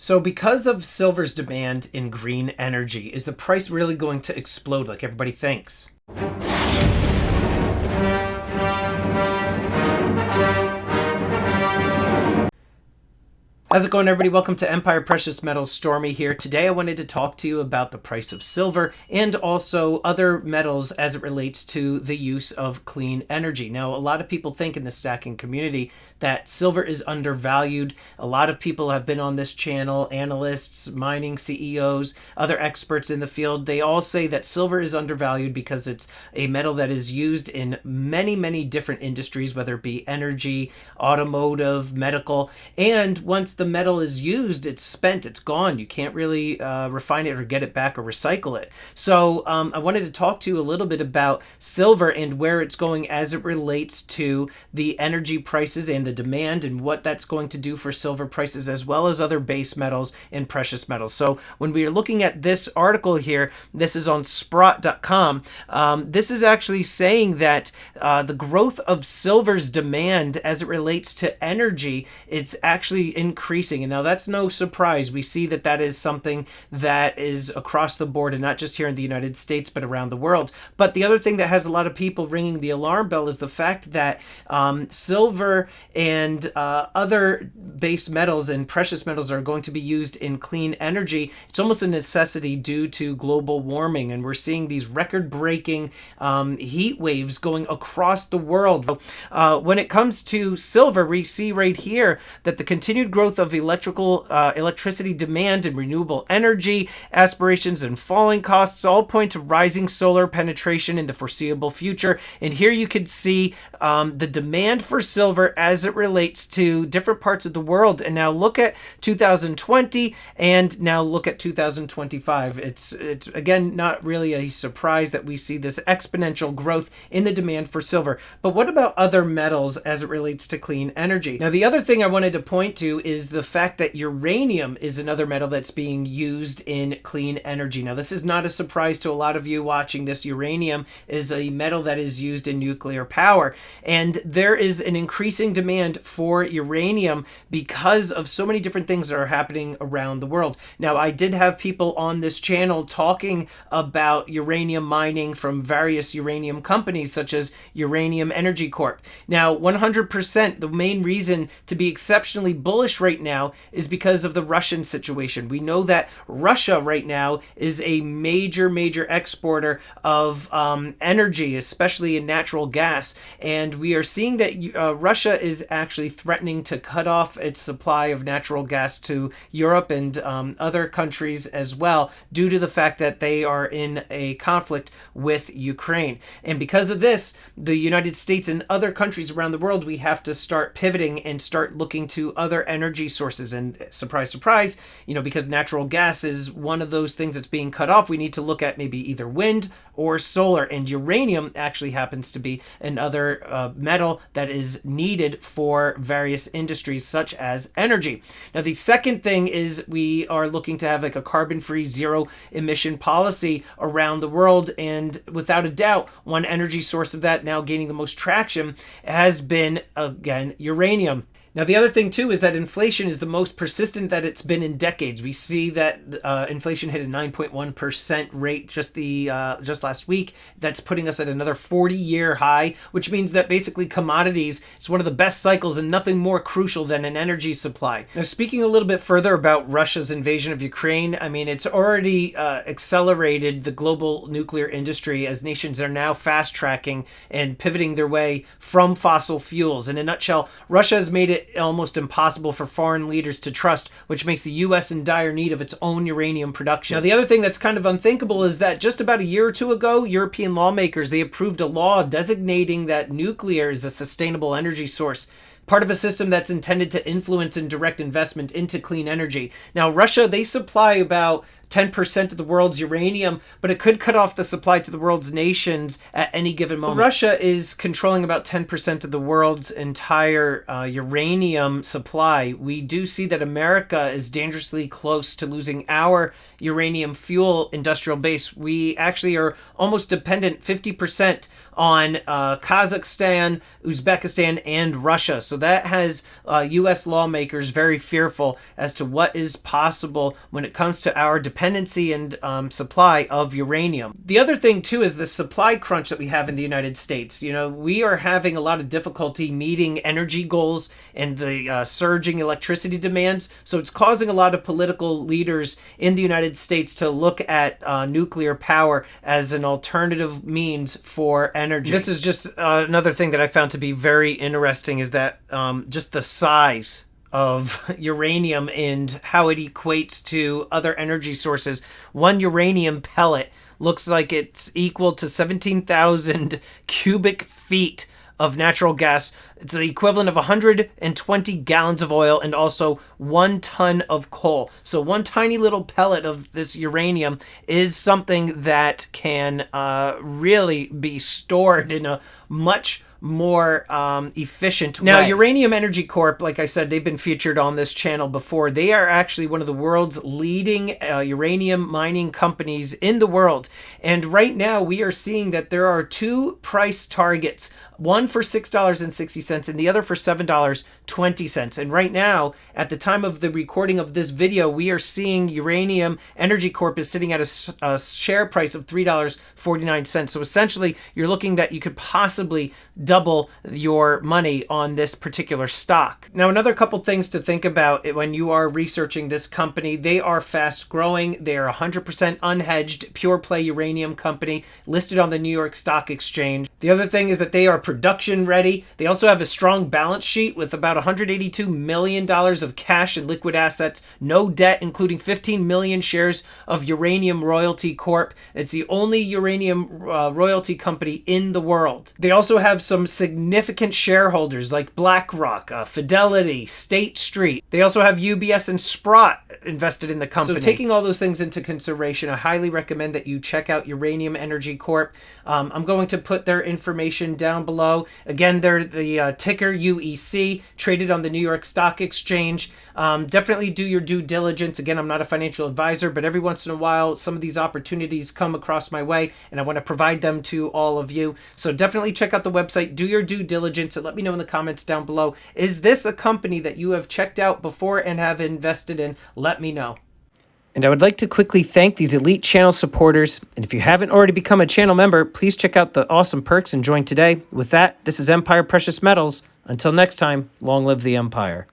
So because of silver's demand in green energy, is the price really going to explode like everybody thinks? How's it going, everybody? Welcome to Empire Precious Metals. Stormy here. Today I wanted to talk to you about the price of silver and also other metals as it relates to the use of clean energy. Now, a lot of people think in the stacking community that silver is undervalued. A lot of people have been on this channel, analysts, mining CEOs, other experts in the field. They all say that silver is undervalued because it's a metal that is used in many different industries, whether it be energy, automotive, medical, and once the metal is used, it's spent, it's gone. You can't really refine it or get it back or recycle it. So I wanted to talk to you a little bit about silver and where it's going as it relates to the energy prices and the demand and what that's going to do for silver prices as well as other base metals and precious metals. So when we are looking at this article here, this is on sprott.com. This is actually saying that the growth of silver's demand as it relates to energy, it's actually increasing. And now that's no surprise. We see that that is something that is across the board and not just here in the United States, but around the world. But the other thing that has a lot of people ringing the alarm bell is the fact that silver and other base metals and precious metals are going to be used in clean energy. It's almost a necessity due to global warming. And we're seeing these record-breaking heat waves going across the world. When it comes to silver, we see right here that the continued growth of electricity demand and renewable energy aspirations and falling costs all point to rising solar penetration in the foreseeable future. And here you can see the demand for silver as it relates to different parts of the world. And now look at 2020 and now look at 2025. It's again not really a surprise that we see this exponential growth in the demand for silver. But what about other metals as it relates to clean energy? Now, the other thing I wanted to point to is the fact that uranium is another metal that's being used in clean energy. Now, this is not a surprise to a lot of you watching this. Uranium is a metal that is used in nuclear power, and there is an increasing demand for uranium because of so many different things that are happening around the world. Now, I did have people on this channel talking about uranium mining from various uranium companies such as Uranium Energy Corp. Now, 100%, the main reason to be exceptionally bullish right now is because of the Russian situation. We know that Russia right now is a major exporter of energy, especially in natural gas. And we are seeing that Russia is actually threatening to cut off its supply of natural gas to Europe and other countries as well, due to the fact that they are in a conflict with Ukraine. And because of this, the United States and other countries around the world, we have to start pivoting and start looking to other energy sources. And surprise, because natural gas is one of those things that's being cut off, we need to look at maybe either wind or solar. And uranium actually happens to be another metal that is needed for various industries such as energy. Now, the second thing is we are looking to have like a carbon-free zero emission policy around the world. And without a doubt, one energy source of that now gaining the most traction has been, again, uranium. Now, the other thing, too, is that inflation is the most persistent that it's been in decades. We see that inflation hit a 9.1% rate just last week. That's putting us at another 40-year high, which means that basically commodities is one of the best cycles and nothing more crucial than an energy supply. Now, speaking a little bit further about Russia's invasion of Ukraine, I mean, it's already accelerated the global nuclear industry as nations are now fast-tracking and pivoting their way from fossil fuels. In a nutshell, Russia has made it almost impossible for foreign leaders to trust, which makes the U.S. in dire need of its own uranium production. Now, the other thing that's kind of unthinkable is that just about a year or two ago, European lawmakers, they approved a law designating that nuclear is a sustainable energy source, part of a system that's intended to influence and direct investment into clean energy. Now, Russia, they supply about 10% of the world's uranium, but it could cut off the supply to the world's nations at any given moment. Russia is controlling about 10% of the world's entire uranium supply. We do see that America is dangerously close to losing our uranium fuel industrial base. We actually are almost dependent 50% on Kazakhstan, Uzbekistan, and Russia. So that has U.S. lawmakers very fearful as to what is possible when it comes to our dependency and supply of uranium. The other thing, too, is the supply crunch that we have in the United States. You know, we are having a lot of difficulty meeting energy goals and the surging electricity demands. So it's causing a lot of political leaders in the United States to look at nuclear power as an alternative means for energy. This is just another thing that I found to be very interesting, is that just the size of uranium and how it equates to other energy sources. One uranium pellet looks like it's equal to 17,000 cubic feet of natural gas. It's the equivalent of 120 gallons of oil and also 1 ton of coal. So one tiny little pellet of this uranium is something that can really be stored in a much more efficient way. Now, Uranium Energy Corp, like I said, they've been featured on this channel before. They are actually one of the world's leading uranium mining companies in the world. And right now we are seeing that there are two price targets, one for $6.60 and the other for $7.20. And right now, at the time of the recording of this video, we are seeing Uranium Energy Corp is sitting at a share price of $3.49. So essentially, you're looking that you could possibly double your money on this particular stock. Now, another couple things to think about when you are researching this company: they are fast growing. They are 100% unhedged, pure play uranium company listed on the New York Stock Exchange. The other thing is that they are production ready. They also have a strong balance sheet with about $182 million of cash and liquid assets, no debt, including 15 million shares of Uranium Royalty Corp. It's the only uranium royalty company in the world. They also have some significant shareholders like BlackRock, Fidelity, State Street. They also have UBS and Sprott invested in the company. So taking all those things into consideration, I highly recommend that you check out Uranium Energy Corp. I'm going to put their information down below. Again, they're the ticker UEC, traded on the New York Stock Exchange. Definitely do your due diligence. Again, I'm not a financial advisor, but every once in a while, some of these opportunities come across my way, and I want to provide them to all of you. So definitely check out the website, do your due diligence, and let me know in the comments down below. Is this a company that you have checked out before and have invested in? Let me know. And I would like to quickly thank these elite channel supporters. And if you haven't already become a channel member, please check out the awesome perks and join today. With that, this is Empire Precious Metals. Until next time, long live the Empire.